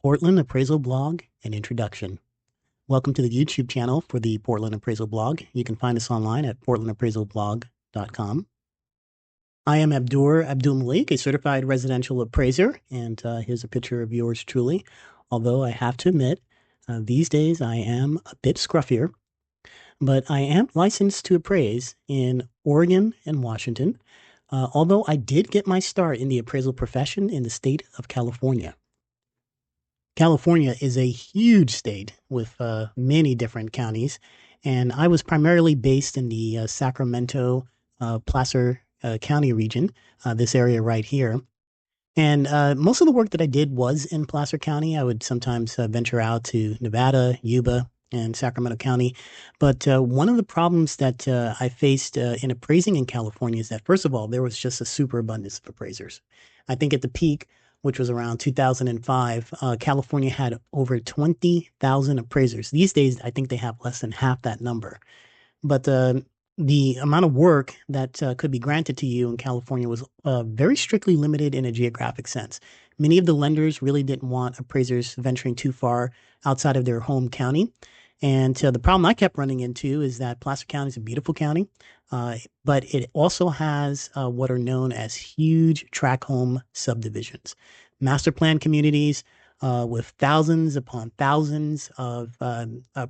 Portland Appraisal Blog and Introduction. Welcome to the YouTube channel for the Portland Appraisal Blog. You can find us online at portlandappraisalblog.com. I am Abdur Malik, a certified residential appraiser, and here's a picture of yours truly. Although I have to admit, these days I am a bit scruffier, but I am licensed to appraise in Oregon and Washington, although I did get my start in the appraisal profession in the state of California. California is a huge state with many different counties, and I was primarily based in the Sacramento, Placer County region, this area right here. And most of the work that I did was in Placer County. I would sometimes venture out to Nevada, Yuba, and Sacramento County. But one of the problems that I faced in appraising in California is that, first of all, there was just a superabundance of appraisers. I think at the peak, which was around 2005, California had over 20,000 appraisers. These days, I think they have less than half that number. But the amount of work that could be granted to you in California was very strictly limited in a geographic sense. Many of the lenders really didn't want appraisers venturing too far outside of their home county. And the problem I kept running into is that Placer County is a beautiful county, but it also has what are known as huge tract home subdivisions, master plan communities with thousands upon thousands of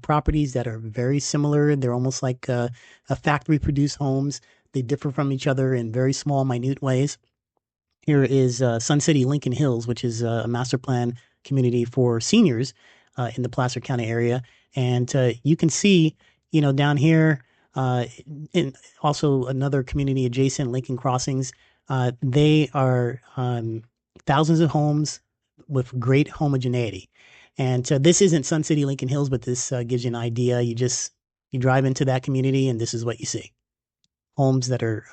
properties that are very similar. They're almost like factory-produced homes. They differ from each other in very small, minute ways. Here is Sun City Lincoln Hills, which is a master plan community for seniors in the Placer County area. And you can see, down here, and also another community adjacent, Lincoln Crossings, they are thousands of homes with great homogeneity. And this isn't Sun City Lincoln Hills, but this gives you an idea. You drive into that community and this is what you see. Homes that are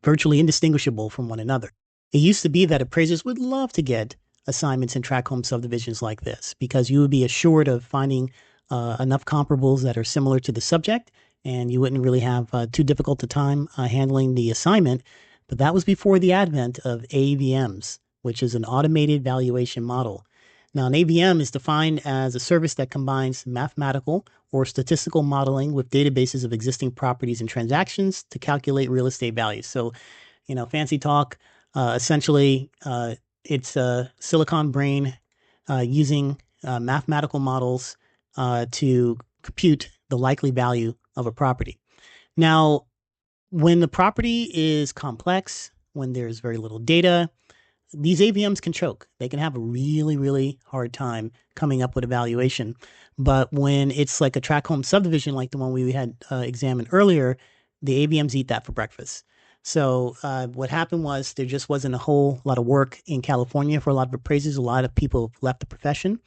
virtually indistinguishable from one another. It used to be that appraisers would love to get assignments in tract home subdivisions like this because you would be assured of finding enough comparables that are similar to the subject, and you wouldn't really have too difficult a time handling the assignment. But that was before the advent of AVMs, which is an automated valuation model. Now, an AVM is defined as a service that combines mathematical or statistical modeling with databases of existing properties and transactions to calculate real estate values. So, fancy talk, essentially, it's a silicon brain using mathematical models to compute the likely value of a property. Now, when the property is complex, when there's very little data, these AVMs can choke. They can have a really, really hard time coming up with a valuation. But when it's like a tract home subdivision like the one we had examined earlier, the AVMs eat that for breakfast. So what happened was there just wasn't a whole lot of work in California for a lot of appraisers. A lot of people left the profession.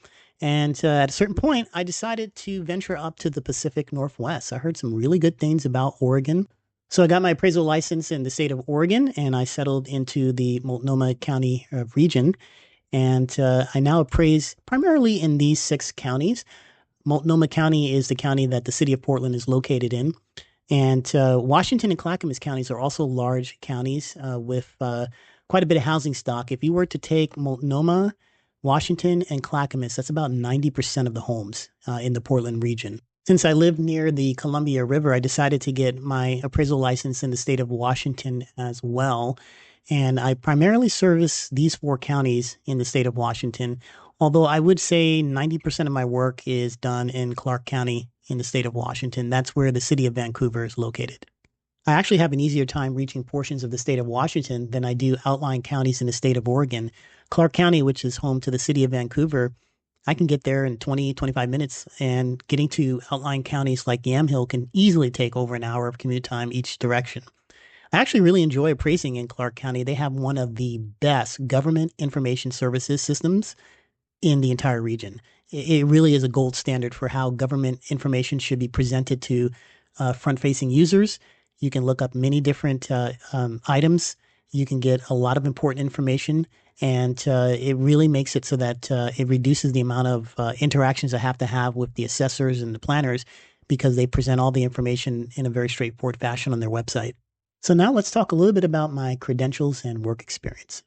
And at a certain point, I decided to venture up to the Pacific Northwest. I heard some really good things about Oregon. So I got my appraisal license in the state of Oregon, and I settled into the Multnomah County region. And I now appraise primarily in these 6 counties. Multnomah County is the county that the city of Portland is located in. And Washington and Clackamas counties are also large counties with quite a bit of housing stock. If you were to take Multnomah, Washington, and Clackamas, that's about 90% of the homes in the Portland region. Since I live near the Columbia River, I decided to get my appraisal license in the state of Washington as well. And I primarily service these 4 counties in the state of Washington, although I would say 90% of my work is done in Clark County in the state of Washington. That's where the city of Vancouver is located. I actually have an easier time reaching portions of the state of Washington than I do outlying counties in the state of Oregon. Clark County, which is home to the city of Vancouver, I can get there in 20, 25 minutes, and getting to outlying counties like Yamhill can easily take over an hour of commute time each direction. I actually really enjoy appraising in Clark County. They have one of the best government information services systems in the entire region. It really is a gold standard for how government information should be presented to front-facing users. You can look up many different items. You can get a lot of important information, and it really makes it so that it reduces the amount of interactions I have to have with the assessors and the planners because they present all the information in a very straightforward fashion on their website. So now let's talk a little bit about my credentials and work experience.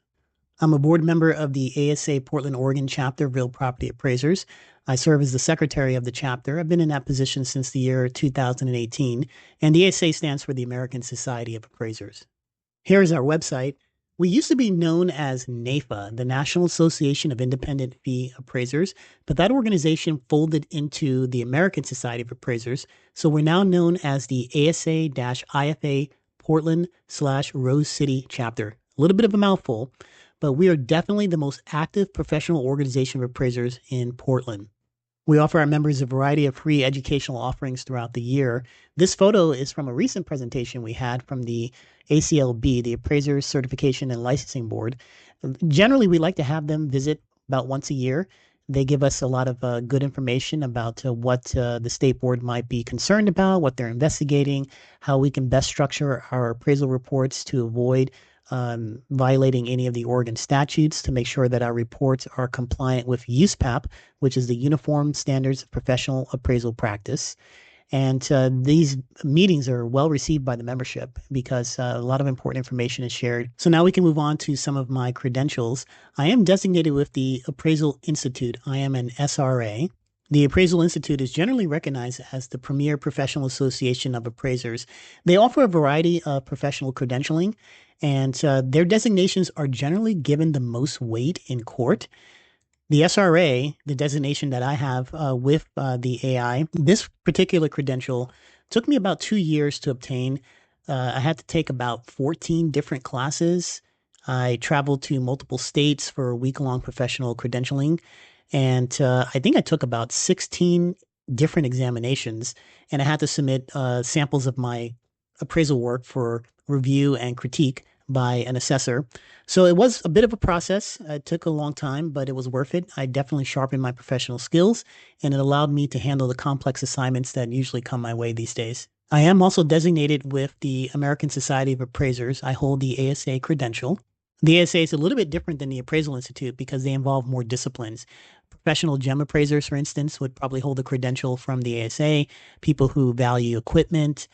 I'm a board member of the ASA Portland, Oregon chapter of Real Property Appraisers. I serve as the secretary of the chapter. I've been in that position since the year 2018, and the ASA stands for the American Society of Appraisers. Here is our website. We used to be known as NAFA, the National Association of Independent Fee Appraisers, but that organization folded into the American Society of Appraisers, so we're now known as the ASA-IFA Portland/Rose City chapter. A little bit of a mouthful, but we are definitely the most active professional organization of appraisers in Portland. We offer our members a variety of free educational offerings throughout the year. This photo is from a recent presentation we had from the ACLB, the Appraisers Certification and Licensing Board. Generally, we like to have them visit about once a year. They give us a lot of good information about what the state board might be concerned about, what they're investigating, how we can best structure our appraisal reports to avoid violating any of the Oregon statutes, to make sure that our reports are compliant with USPAP, which is the Uniform Standards of Professional Appraisal Practice. And these meetings are well received by the membership because a lot of important information is shared. So now we can move on to some of my credentials. I am designated with the Appraisal Institute. I am an SRA. The Appraisal Institute is generally recognized as the premier professional association of appraisers. They offer a variety of professional credentialing, and their designations are generally given the most weight in court. The SRA, the designation that I have with the AI, this particular credential took me about 2 years to obtain. I had to take about 14 different classes. I traveled to multiple states for a week-long professional credentialing. And I think I took about 16 different examinations, and I had to submit samples of my appraisal work for review and critique by an assessor. So it was a bit of a process. It took a long time, but it was worth it. I definitely sharpened my professional skills, and it allowed me to handle the complex assignments that usually come my way these days. I am also designated with the American Society of Appraisers. I hold the ASA credential. The ASA is a little bit different than the Appraisal Institute because they involve more disciplines. Professional gem appraisers, for instance, would probably hold a credential from the ASA. People who value equipment,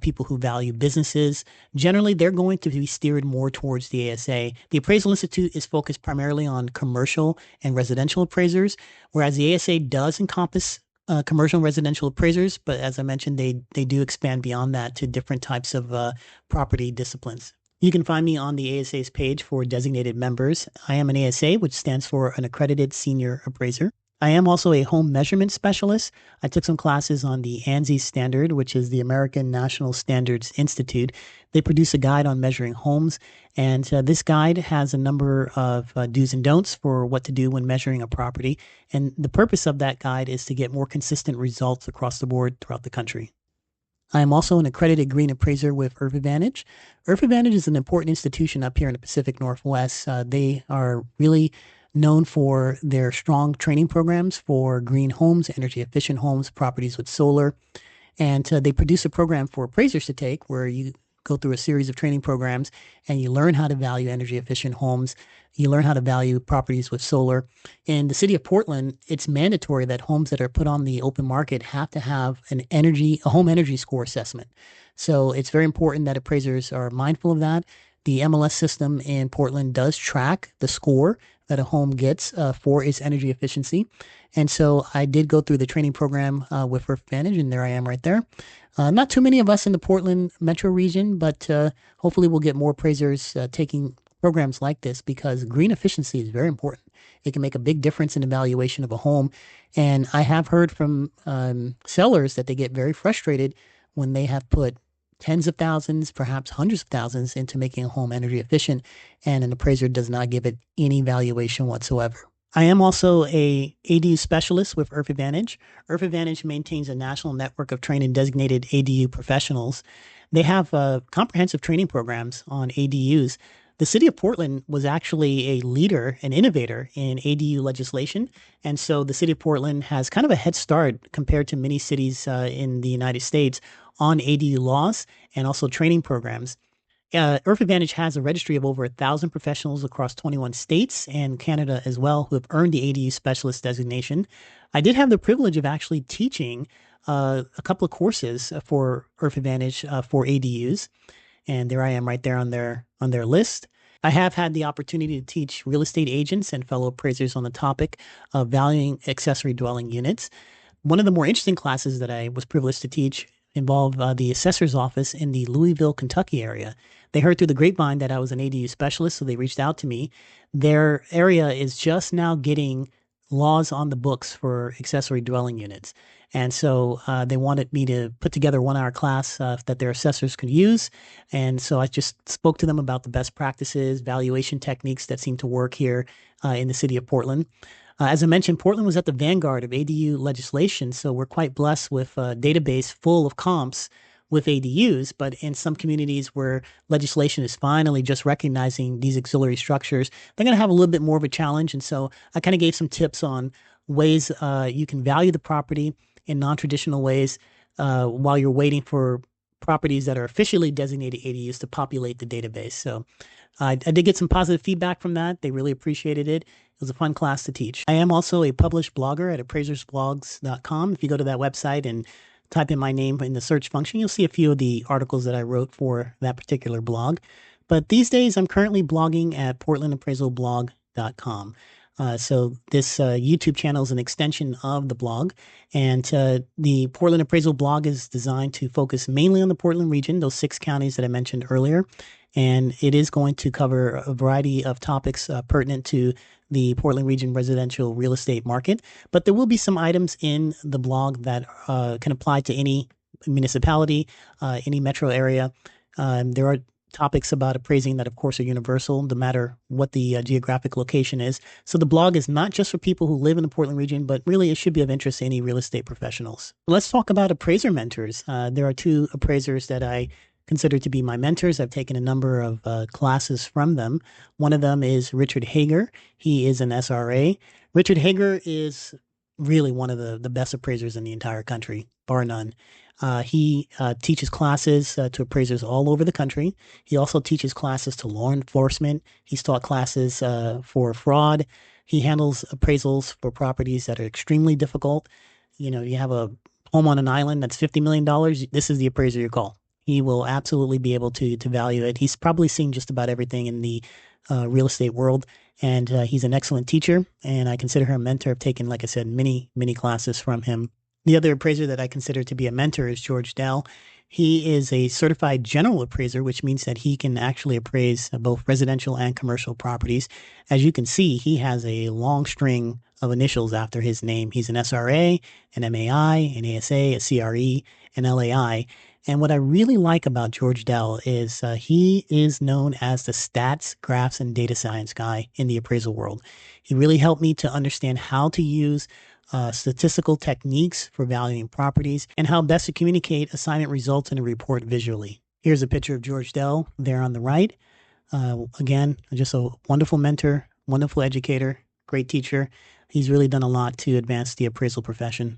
people who value businesses, generally they're going to be steered more towards the ASA. The Appraisal Institute is focused primarily on commercial and residential appraisers, whereas the ASA does encompass commercial and residential appraisers, but as I mentioned, they do expand beyond that to different types of property disciplines. You can find me on the ASA's page for designated members. I am an ASA, which stands for an accredited senior appraiser. I am also a home measurement specialist. I took some classes on the ANSI standard, which is the American National Standards Institute. They produce a guide on measuring homes, and this guide has a number of do's and don'ts for what to do when measuring a property. And the purpose of that guide is to get more consistent results across the board throughout the country. I am also an accredited green appraiser with EarthAdvantage. EarthAdvantage is an important institution up here in the Pacific Northwest. They are really known for their strong training programs for green homes, energy efficient homes, properties with solar. And they produce a program for appraisers to take where you go through a series of training programs and you learn how to value energy efficient homes. You learn how to value properties with solar. In the city of Portland, it's mandatory that homes that are put on the open market have to have a home energy score assessment. So it's very important that appraisers are mindful of that. The MLS system in Portland does track the score that a home gets for its energy efficiency. And so I did go through the training program with EarthAdvantage, and there I am right there. Not too many of us in the Portland metro region, but hopefully we'll get more appraisers taking programs like this because green efficiency is very important. It can make a big difference in the valuation of a home. And I have heard from sellers that they get very frustrated when they have put tens of thousands, perhaps hundreds of thousands into making a home energy efficient, and an appraiser does not give it any valuation whatsoever. I am also a ADU specialist with EarthAdvantage. EarthAdvantage maintains a national network of trained and designated ADU professionals. They have comprehensive training programs on ADUs. The city of Portland was actually a leader, an innovator in ADU legislation. And so the city of Portland has kind of a head start compared to many cities in the United States on ADU laws and also training programs. EarthAdvantage has a registry of over 1,000 professionals across 21 states and Canada as well who have earned the ADU specialist designation. I did have the privilege of actually teaching a couple of courses for EarthAdvantage for ADUs. And there I am right there on their list. I have had the opportunity to teach real estate agents and fellow appraisers on the topic of valuing accessory dwelling units. One of the more interesting classes that I was privileged to teach involved the assessor's office in the Louisville, Kentucky area. They heard through the grapevine that I was an ADU specialist, so they reached out to me. Their area is just now getting laws on the books for accessory dwelling units. And so they wanted me to put together a 1 hour class that their assessors could use. And so I just spoke to them about the best practices, valuation techniques that seem to work here in the city of Portland. As I mentioned, Portland was at the vanguard of ADU legislation, so we're quite blessed with a database full of comps with ADUs, but in some communities where legislation is finally just recognizing these auxiliary structures, they're going to have a little bit more of a challenge. And so I kind of gave some tips on ways you can value the property in non-traditional ways while you're waiting for properties that are officially designated ADUs to populate the database. So I did get some positive feedback from that. They really appreciated it. It was a fun class to teach. I am also a published blogger at appraisersblogs.com. If you go to that website and type in my name in the search function, you'll see a few of the articles that I wrote for that particular blog. But these days, I'm currently blogging at portlandappraisalblog.com. So this YouTube channel is an extension of the blog, and the Portland Appraisal Blog is designed to focus mainly on the Portland region, those 6 counties that I mentioned earlier, and it is going to cover a variety of topics pertinent to the Portland region residential real estate market, but there will be some items in the blog that can apply to any municipality, any metro area. There are topics about appraising that, of course, are universal, no matter what the geographic location is. So the blog is not just for people who live in the Portland region, but really it should be of interest to any real estate professionals. Let's talk about appraiser mentors. There are 2 appraisers that I consider to be my mentors. I've taken a number of classes from them. One of them is Richard Hager. He is an SRA. Richard Hager is really one of the best appraisers in the entire country, bar none. He teaches classes to appraisers all over the country. He also teaches classes to law enforcement. He's taught classes for fraud. He handles appraisals for properties that are extremely difficult. You know, you have a home on an island that's $50 million. This is the appraiser you call. He will absolutely be able to value it. He's probably seen just about everything in the real estate world, and he's an excellent teacher, and I consider him a mentor. I've taken, like I said, many classes from him. The other appraiser that I consider to be a mentor is George Dell. He is a certified general appraiser, which means that he can actually appraise both residential and commercial properties. As you can see, he has a long string of initials after his name. He's an SRA, an MAI, an ASA, a CRE, an LAI. And what I really like about George Dell is he is known as the stats, graphs, and data science guy in the appraisal world. He really helped me to understand how to use statistical techniques for valuing properties and how best to communicate assignment results in a report visually. Here's a picture of George Dell there on the right. Again, just a wonderful mentor, wonderful educator, great teacher. He's really done a lot to advance the appraisal profession.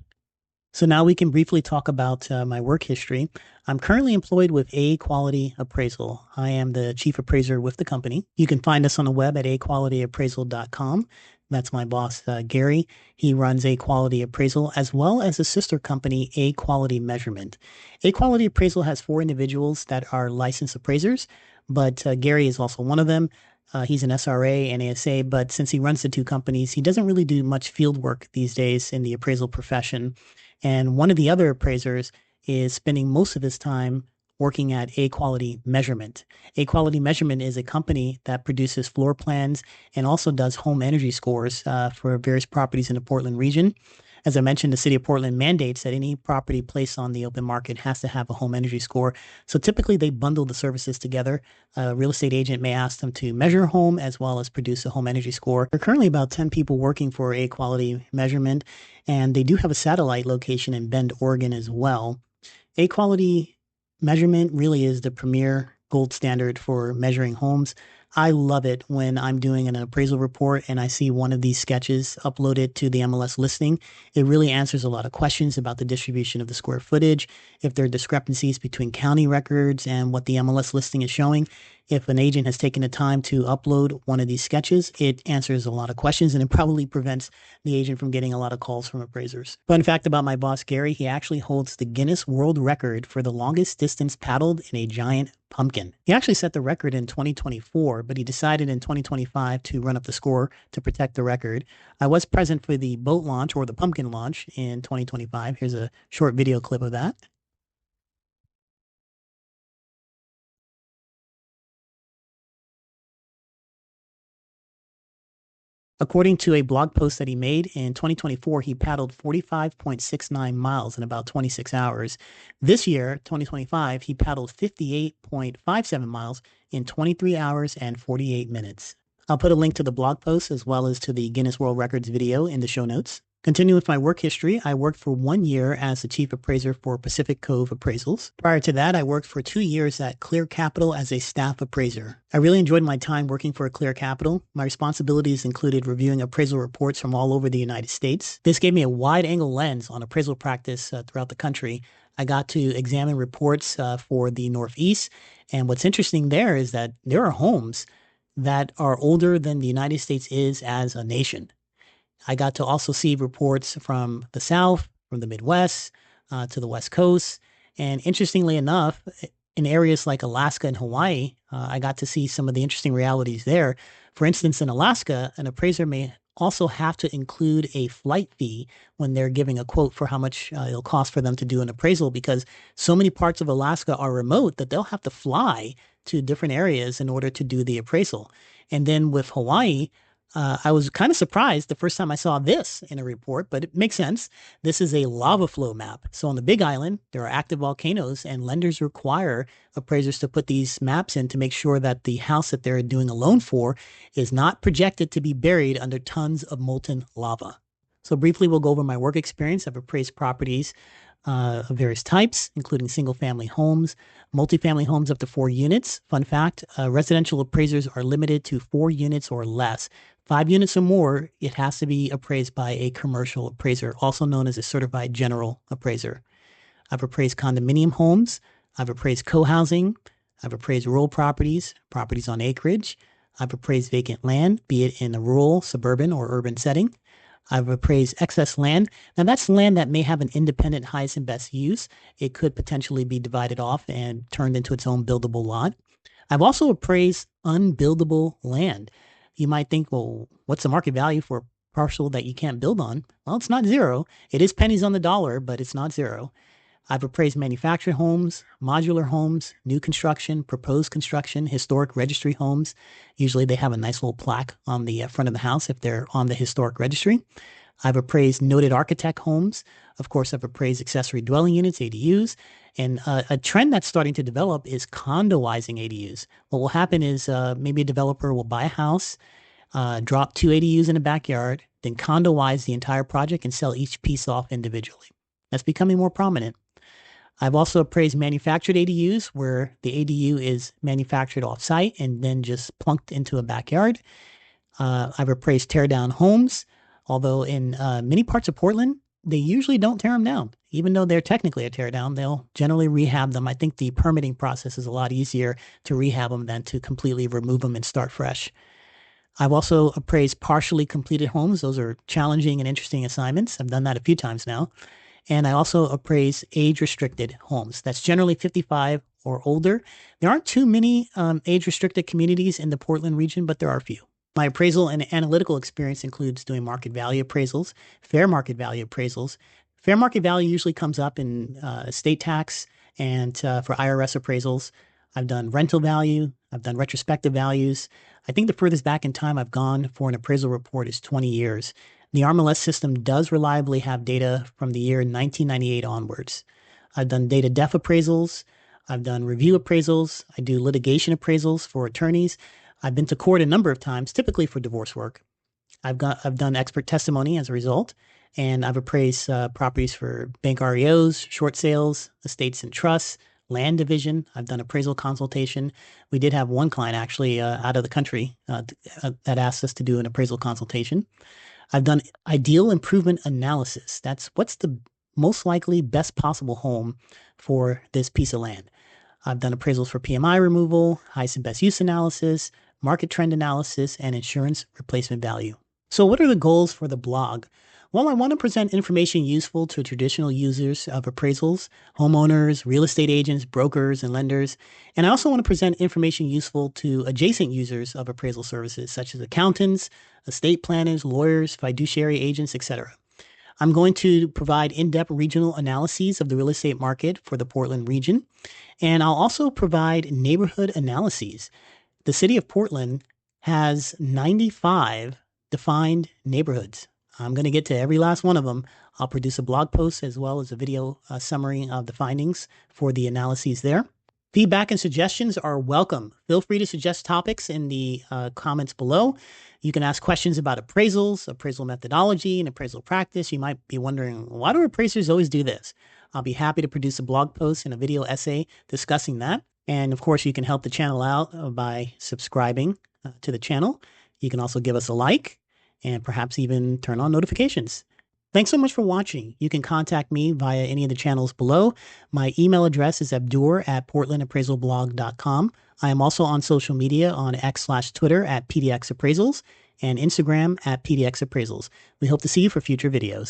So now we can briefly talk about my work history. I'm currently employed with A Quality Appraisal. I am the chief appraiser with the company. You can find us on the web at aqualityappraisal.com. That's my boss, Gary. He runs A Quality Appraisal as well as a sister company, A Quality Measurement. A Quality Appraisal has 4 individuals that are licensed appraisers, but Gary is also one of them. He's an SRA and ASA, but since he runs the 2 companies, he doesn't really do much field work these days in the appraisal profession. And one of the other appraisers is spending most of his time working at A Quality Measurement. A Quality Measurement is a company that produces floor plans and also does home energy scores for various properties in the Portland region. As I mentioned, the city of Portland mandates that any property placed on the open market has to have a home energy score. So typically they bundle the services together. A real estate agent may ask them to measure a home as well as produce a home energy score. There are currently about 10 people working for A Quality Measurement, and they do have a satellite location in Bend, Oregon as well. A Quality Measurement really is the premier gold standard for measuring homes. I love it when I'm doing an appraisal report and I see one of these sketches uploaded to the MLS listing. It really answers a lot of questions about the distribution of the square footage, if there are discrepancies between county records and what the MLS listing is showing. If an agent has taken the time to upload one of these sketches, it answers a lot of questions and it probably prevents the agent from getting a lot of calls from appraisers. Fun fact about my boss, Gary, he actually holds the Guinness World Record for the longest distance paddled in a giant pumpkin. He actually set the record in 2024, but he decided in 2025 to run up the score to protect the record. I was present for the boat launch or the pumpkin launch in 2025. Here's a short video clip of that. According to a blog post that he made in 2024, he paddled 45.69 miles in about 26 hours. This year, 2025, he paddled 58.57 miles in 23 hours and 48 minutes. I'll put a link to the blog post as well as to the Guinness World Records video in the show notes. Continuing with my work history, I worked for 1 year as the chief appraiser for Pacific Cove Appraisals. Prior to that, I worked for 2 years at Clear Capital as a staff appraiser. I really enjoyed my time working for Clear Capital. My responsibilities included reviewing appraisal reports from all over the United States. This gave me a wide-angle lens on appraisal practice throughout the country. I got to examine reports for the Northeast, and what's interesting there is that there are homes that are older than the United States is as a nation. I got to also see reports from the South, from the Midwest, to the West Coast. And interestingly enough, in areas like Alaska and Hawaii, I got to see some of the interesting realities there. For instance, in Alaska, an appraiser may also have to include a flight fee when they're giving a quote for how much it'll cost for them to do an appraisal, because so many parts of Alaska are remote that they'll have to fly to different areas in order to do the appraisal. And then with Hawaii, I was kind of surprised the first time I saw this in a report, but it makes sense. This is a lava flow map. So on the Big Island, there are active volcanoes, and lenders require appraisers to put these maps in to make sure that the house that they're doing a loan for is not projected to be buried under tons of molten lava. So briefly, we'll go over my work experience. I've appraised properties of various types, including single-family homes, multifamily homes up to 4 units. Fun fact, residential appraisers are limited to 4 units or less. 5 units or more, it has to be appraised by a commercial appraiser, also known as a certified general appraiser. I've appraised condominium homes. I've appraised co-housing. I've appraised rural properties, properties on acreage. I've appraised vacant land, be it in a rural, suburban, or urban setting. I've appraised excess land. Now, that's land that may have an independent highest and best use. It could potentially be divided off and turned into its own buildable lot. I've also appraised unbuildable land. You might think, well, what's the market value for a parcel that you can't build on? Well, it's not zero. It is pennies on the dollar, but it's not zero. I've appraised manufactured homes, modular homes, new construction, proposed construction, historic registry homes. Usually they have a nice little plaque on the front of the house if they're on the historic registry. I've appraised noted architect homes. Of course, I've appraised accessory dwelling units, ADUs. And a trend that's starting to develop is condoizing ADUs. What will happen is maybe a developer will buy a house, drop 2 ADUs in a backyard, then condoize the entire project and sell each piece off individually. That's becoming more prominent. I've also appraised manufactured ADUs where the ADU is manufactured off-site and then just plunked into a backyard. I've appraised tear-down homes, although in many parts of Portland, they usually don't tear them down. Even though they're technically a tear-down, they'll generally rehab them. I think the permitting process is a lot easier to rehab them than to completely remove them and start fresh. I've also appraised partially completed homes. Those are challenging and interesting assignments. I've done that a few times now. And I also appraise age-restricted homes. That's generally 55 or older. There aren't too many age-restricted communities in the Portland region, but there are a few. My appraisal and analytical experience includes doing market value appraisals, fair market value appraisals. Fair market value usually comes up in estate tax and for IRS appraisals. I've done rental value. I've done retrospective values. I think the furthest back in time I've gone for an appraisal report is 20 years. The RMLS system does reliably have data from the year 1998 onwards. I've done data def appraisals. I've done review appraisals. I do litigation appraisals for attorneys. I've been to court a number of times, typically for divorce work. I've done expert testimony as a result, and I've appraised properties for bank REOs, short sales, estates and trusts, land division. I've done appraisal consultation. We did have one client actually out of the country that asked us to do an appraisal consultation. I've done ideal improvement analysis. That's what's the most likely best possible home for this piece of land. I've done appraisals for PMI removal, highest and best use analysis, market trend analysis, and insurance replacement value. So what are the goals for the blog? Well, I want to present information useful to traditional users of appraisals, homeowners, real estate agents, brokers, and lenders. And I also want to present information useful to adjacent users of appraisal services, such as accountants, estate planners, lawyers, fiduciary agents, etc. I'm going to provide in-depth regional analyses of the real estate market for the Portland region. And I'll also provide neighborhood analyses. The city of Portland has 95 defined neighborhoods. I'm going to get to every last one of them. I'll produce a blog post as well as a video summary of the findings for the analyses there. Feedback and suggestions are welcome. Feel free to suggest topics in the comments below. You can ask questions about appraisals, appraisal methodology, and appraisal practice. You might be wondering, why do appraisers always do this? I'll be happy to produce a blog post and a video essay discussing that. And of course, you can help the channel out by subscribing to the channel. You can also give us a like and perhaps even turn on notifications. Thanks so much for watching. You can contact me via any of the channels below. My email address is abdur@portlandappraisalblog.com. I am also on social media on X/Twitter @PDXappraisals and Instagram @PDXappraisals. We hope to see you for future videos.